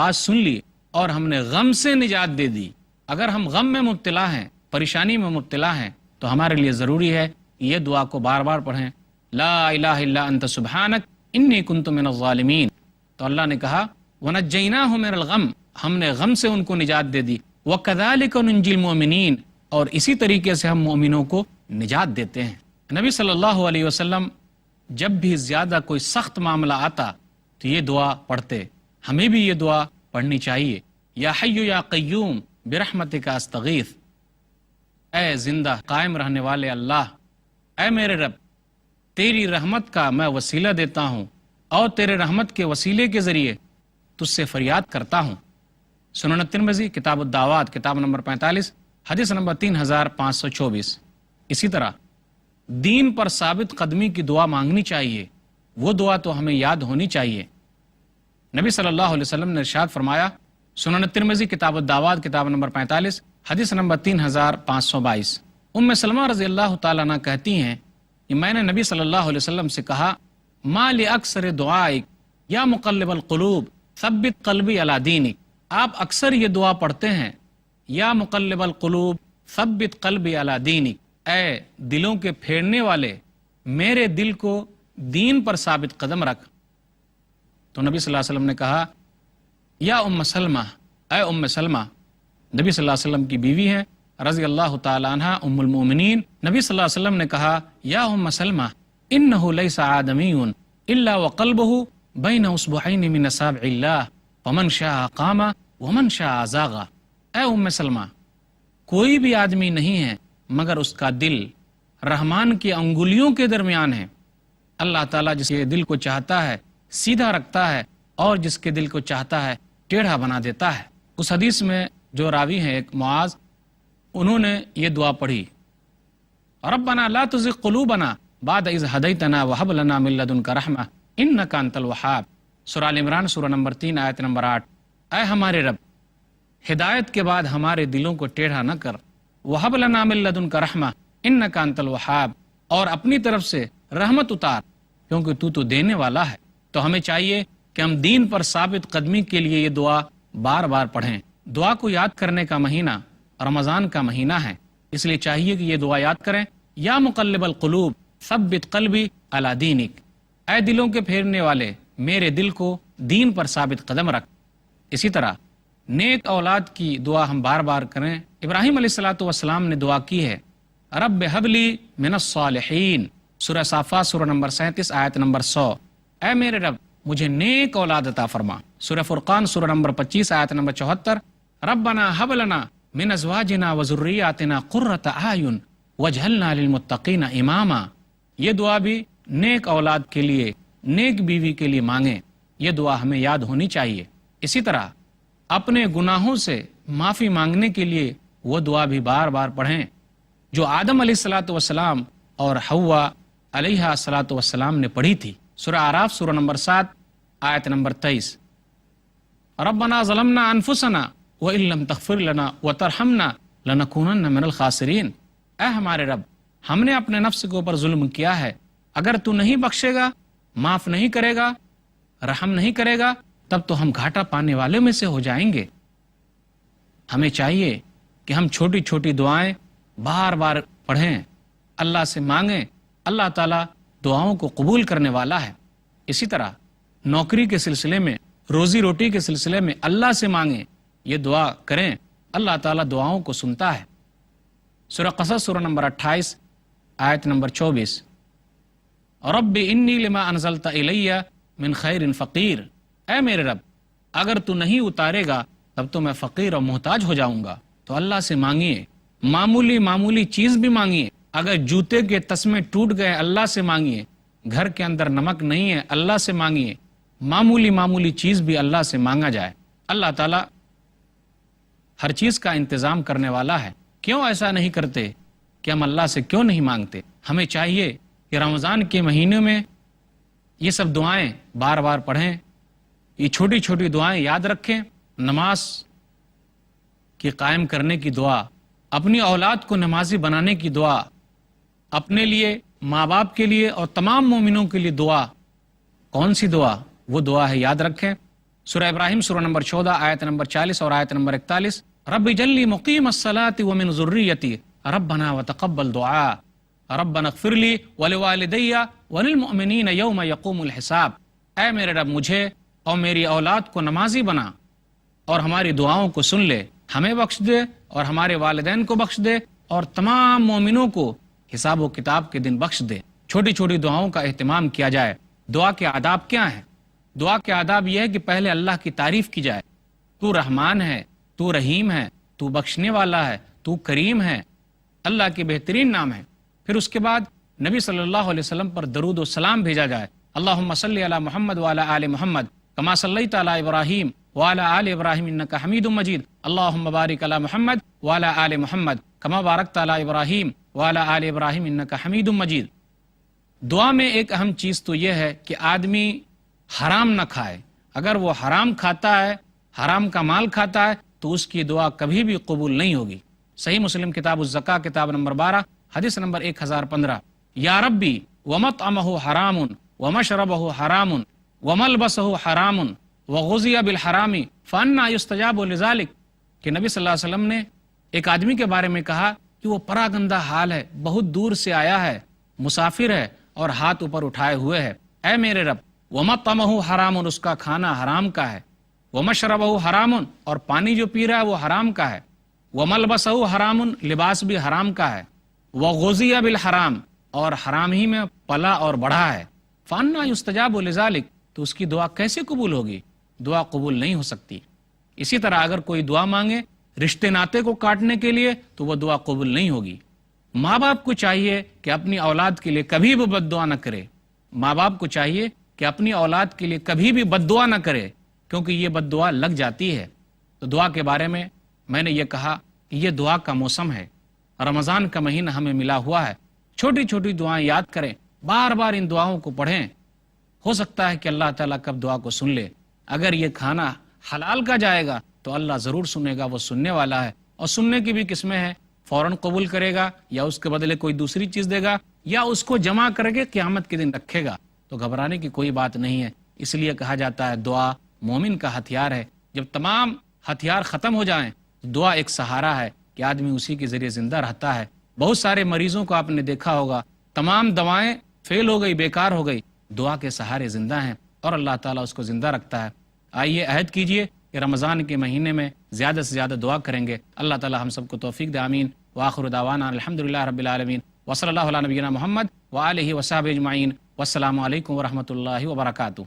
آج سن لی اور ہم نے غم سے نجات دے دی۔ اگر ہم غم میں مبتلا ہیں، پریشانی میں مبتلا ہیں، تو ہمارے لیے ضروری ہے یہ دعا کو بار بار پڑھیں، لا الہ الا انت سبحانک انی کنت من الظالمین۔ تو اللہ نے کہا وَنَجَّيْنَاهُ مِنَ الْغَمِّ، ہم نے غم سے ان کو نجات دے دی، وَكَذَلِكَ نُنْجِي الْمُؤْمِنِينَ، اور اسی طریقے سے ہم مومنوں کو نجات دیتے ہیں۔ نبی صلی اللہ علیہ وسلم جب بھی زیادہ کوئی سخت معاملہ آتا تو یہ دعا پڑھتے، ہمیں بھی یہ دعا پڑھنی چاہیے۔ یا حی یا قیوم برحمتک استغیث، اے زندہ قائم رہنے والے اللہ، اے میرے رب، تیری رحمت کا میں وسیلہ دیتا ہوں اور تیرے رحمت کے وسیلے کے ذریعے تجھ سے فریاد کرتا ہوں۔ سنن ترمذی کتاب الدعوات کتاب نمبر 45 حدیث نمبر 3524۔ اسی طرح دین پر ثابت قدمی کی دعا مانگنی چاہیے، وہ دعا تو ہمیں یاد ہونی چاہیے۔ نبی صلی اللہ علیہ وسلم نے ارشاد فرمایا، سنن ترمذی کتاب الدعوات کتاب نمبر 45 حدیث نمبر 3522، ام سلمہ رضی اللہ تعالیٰ عنہ کہتی ہیں کہ میں نے نبی صلی اللہ علیہ وسلم سے کہا، ما لاکثر دعائک یا مقلب القلوب ثبت قلبی علی دینک، آپ اکثر یہ دعا پڑھتے ہیں، یا مقلب القلوب ثبت قلبی علی دینک، اے دلوں کے پھیرنے والے میرے دل کو دین پر ثابت قدم رکھ۔ تو نبی صلی اللہ علیہ وسلم نے کہا، یا ام سلمہ، اے ام سلمہ، نبی صلی اللہ علیہ وسلم کی بیوی ہیں رضی اللہ تعالی عنہ ام المؤمنین۔ نبی صلی اللہ علیہ وسلم نے کہا، یا ام سلمہ انہ لیس آدمی الا وقلبہ بین اصبعین من اصابع اللہ فمن شاء قام ومن شاء زاغ، اے ام سلمہ، کوئی بھی آدمی نہیں ہے مگر اس کا دل رحمان کی انگلیوں کے درمیان ہے۔ اللہ تعالیٰ جس کے دل کو چاہتا ہے سیدھا رکھتا ہے اور جس کے دل کو چاہتا ہے ٹیڑھا بنا دیتا ہے۔ اس حدیث میں جو راوی ہیں ایک معاذ، انہوں نے یہ دعا پڑھی، ربنا لا تزغ قلوبنا بعد اذ ہدیتنا وہب لنا من لدنک رحمہ انک انت الوہاب، سورہ ال عمران سورہ نمبر 3 آیت نمبر 8۔ اے ہمارے رب، ہدایت کے بعد ہمارے دلوں کو ٹیڑھا نہ کر، وہب لنا من لدنک رحمہ انک انت الوہاب، اور اپنی طرف سے رحمت اتار کیونکہ تو دینے والا ہے۔ تو ہمیں چاہیے کہ ہم دین پر ثابت قدمی کے لیے یہ دعا بار بار پڑھیں۔ دعا کو یاد کرنے کا مہینہ رمضان کا مہینہ ہے، اس لیے چاہیے کہ یہ دعا یاد کریں، یا مقلب القلوب ثبت قلبی علی دینک، اے دلوں کے پھیرنے والے میرے دل کو دین پر ثابت قدم رکھ۔ اسی طرح نیک اولاد کی دعا ہم بار بار کریں۔ ابراہیم علیہ الصلوۃ والسلام نے دعا کی ہے، رب ہب لی من الصالحین، سورہ صافات سورہ نمبر 37 آیت نمبر 100، اے میرے رب مجھے نیک اولاد عطا فرما۔ سورہ فرقان سورہ نمبر 25 آیت نمبر 74، ربنا ہب لنا من ازواجنا وذریاتنا قرۃ اعین واجعلنا للمتقین اماما۔ یہ دعا بھی نیک اولاد کے لیے، نیک بیوی کے لیے مانگیں، یہ دعا ہمیں یاد ہونی چاہیے۔ اسی طرح اپنے گناہوں سے معافی مانگنے کے لیے وہ دعا بھی بار بار پڑھیں جو آدم علیہ الصلوۃ والسلام اور حوا علیہ الصلوۃ والسلام نے پڑھی تھی۔ سورہ اعراف سورہ نمبر 7 آیت نمبر 23، ربنا ظلمنا انفسنا وان لم تغفر لنا وترحمنا لنکونن من الخاسرین، اے ہمارے رب، ہم نے اپنے نفس کے اوپر ظلم کیا ہے، اگر تو نہیں بخشے گا، معاف نہیں کرے گا، رحم نہیں کرے گا، تب تو ہم گھاٹا پانے والے میں سے ہو جائیں گے۔ ہمیں چاہیے کہ ہم چھوٹی چھوٹی دعائیں بار بار پڑھیں، اللہ سے مانگیں، اللہ تعالیٰ دعاؤں کو قبول کرنے والا ہے۔ اسی طرح نوکری کے سلسلے میں، روزی روٹی کے سلسلے میں اللہ سے مانگیں، یہ دعا کریں، اللہ تعالیٰ دعاؤں کو سنتا ہے۔ سورہ قصص سورہ نمبر 28 آیت نمبر 24، رب انی لما انزلت الی من خیر فقیر، اے میرے رب اگر تو نہیں اتارے گا تب تو میں فقیر اور محتاج ہو جاؤں گا۔ تو اللہ سے مانگیے، معمولی چیز بھی مانگیے، اگر جوتے کے تسمے ٹوٹ گئے اللہ سے مانگیے، گھر کے اندر نمک نہیں ہے اللہ سے مانگیے، معمولی چیز بھی اللہ سے مانگا جائے۔ اللہ تعالیٰ ہر چیز کا انتظام کرنے والا ہے، کیوں ایسا نہیں کرتے کہ ہم اللہ سے کیوں نہیں مانگتے؟ ہمیں چاہیے کہ رمضان کے مہینے میں یہ سب دعائیں بار بار پڑھیں، یہ چھوٹی چھوٹی دعائیں یاد رکھیں، نماز کی قائم کرنے کی دعا، اپنی اولاد کو نمازی بنانے کی دعا، اپنے لیے، ماں باپ کے لیے اور تمام مومنوں کے لیے دعا۔ کون سی دعا؟ وہ دعا ہے، یاد رکھیں، سورہ ابراہیم سورہ نمبر 14 آیت نمبر 40 اور آیت نمبر 41، رب اجعلنی مقیم الصلاۃ ومن ذریتی ربنا وتقبل دعاء ربنا اغفر لی ولوالدی وللمؤمنین یوم یقوم الحساب۔ اے میرے رب مجھے اور میری اولاد کو نمازی بنا اور ہماری دعاؤں کو سن لے، ہمیں بخش دے اور ہمارے والدین کو بخش دے اور تمام مومنوں کو حساب و کتاب کے دن بخش دے۔ چھوٹی چھوٹی دعاؤں کا اہتمام کیا جائے۔ دعا کے آداب کیا ہیں؟ دعا کے آداب یہ ہے کہ پہلے اللہ کی تعریف کی جائے، تو رحمان ہے، تو رحیم ہے، تو بخشنے والا ہے، تو کریم ہے، اللہ کے بہترین نام ہے۔ پھر اس کے بعد نبی صلی اللہ علیہ وسلم پر درود و سلام بھیجا جائے، اللہم صلی علی محمد وعلی آل محمد کما صلیت علی ابراہیم وعلی آل ابراہیم انک حمید مجید، اللہم بارک علی محمد وعلی آل محمد کما بارکت علی ابراہیم وعلی آل ابراہیم انک حمید مجید۔ دعا میں ایک اہم چیز تو یہ ہے کہ آدمی حرام نہ کھائے۔ اگر وہ حرام کھاتا ہے، حرام کا مال کھاتا ہے، تو اس کی دعا کبھی بھی قبول نہیں ہوگی۔ صحیح مسلم کتاب الزکاہ کتاب نمبر 12 حدیث نمبر 1015، یا ربی ومطعمہ حرام ومشربہ حرام وملبسہ حرام وغذی بالحرام فانا یستجاب لذلک، کہ نبی صلی اللہ علیہ وسلم نے ایک آدمی کے بارے میں کہا کہ وہ پراگندہ حال ہے، بہت دور سے آیا ہے، مسافر ہے اور ہاتھ اوپر اٹھائے ہوئے ہے۔ اے میرے رب ومطعمہ حرام، اس کا کھانا حرام کا ہے، ومشربہ حرام، اور پانی جو پی رہا ہے وہ حرام کا ہے، وملبسہ حرام، لباس بھی حرام کا ہے، وغذی بالحرام، اور حرام ہی میں پلا اور بڑھا ہے، فانا یستجاب لذلک، تو اس کی دعا کیسے قبول ہوگی؟ دعا قبول نہیں ہو سکتی۔ اسی طرح اگر کوئی دعا مانگے رشتے ناتے کو کاٹنے کے لیے تو وہ دعا قبول نہیں ہوگی۔ ماں باپ کو چاہیے کہ اپنی اولاد کے لیے کبھی بھی بد دعا نہ کرے، ماں باپ کو چاہیے کہ اپنی اولاد کے لیے کبھی بھی بد دعا نہ کرے، کیونکہ یہ بد دعا لگ جاتی ہے۔ تو دعا کے بارے میں نے یہ کہا کہ یہ دعا کا موسم ہے، رمضان کا مہینہ ہمیں ملا ہوا ہے، چھوٹی چھوٹی دعائیں یاد کریں، بار بار ان دعاؤں کو پڑھیں، ہو سکتا ہے کہ اللہ تعالیٰ کب دعا کو سن لے۔ اگر یہ کھانا حلال کا جائے گا تو اللہ ضرور سنے گا، وہ سننے والا ہے، اور سننے کی بھی قسمیں ہیں، فوراً قبول کرے گا یا اس کے بدلے کوئی دوسری چیز دے گا یا اس کو جمع کر کے قیامت کے دن رکھے گا، تو گھبرانے کی کوئی بات نہیں ہے۔ اس لیے کہا جاتا ہے دعا مومن کا ہتھیار ہے۔ جب تمام ہتھیار ختم ہو جائیں تو دعا ایک سہارا ہے کہ آدمی اسی کے ذریعے زندہ رہتا ہے۔ بہت سارے مریضوں کو آپ نے دیکھا ہوگا، تمام دوائیں فیل ہو گئی، بیکار ہو گئی، دعا کے سہارے زندہ ہیں اور اللہ تعالیٰ اس کو زندہ رکھتا ہے۔ آئیے عہد کیجئے کہ رمضان کے مہینے میں زیادہ سے زیادہ دعا کریں گے۔ اللہ تعالیٰ ہم سب کو توفیق دے، آمین۔ وآخر دعوانا الحمدللہ رب العالمین، وصلی اللہ علی نبینا محمد وآلہ وصحبہ اجمعین، والسلام علیکم ورحمۃ اللہ وبرکاتہ۔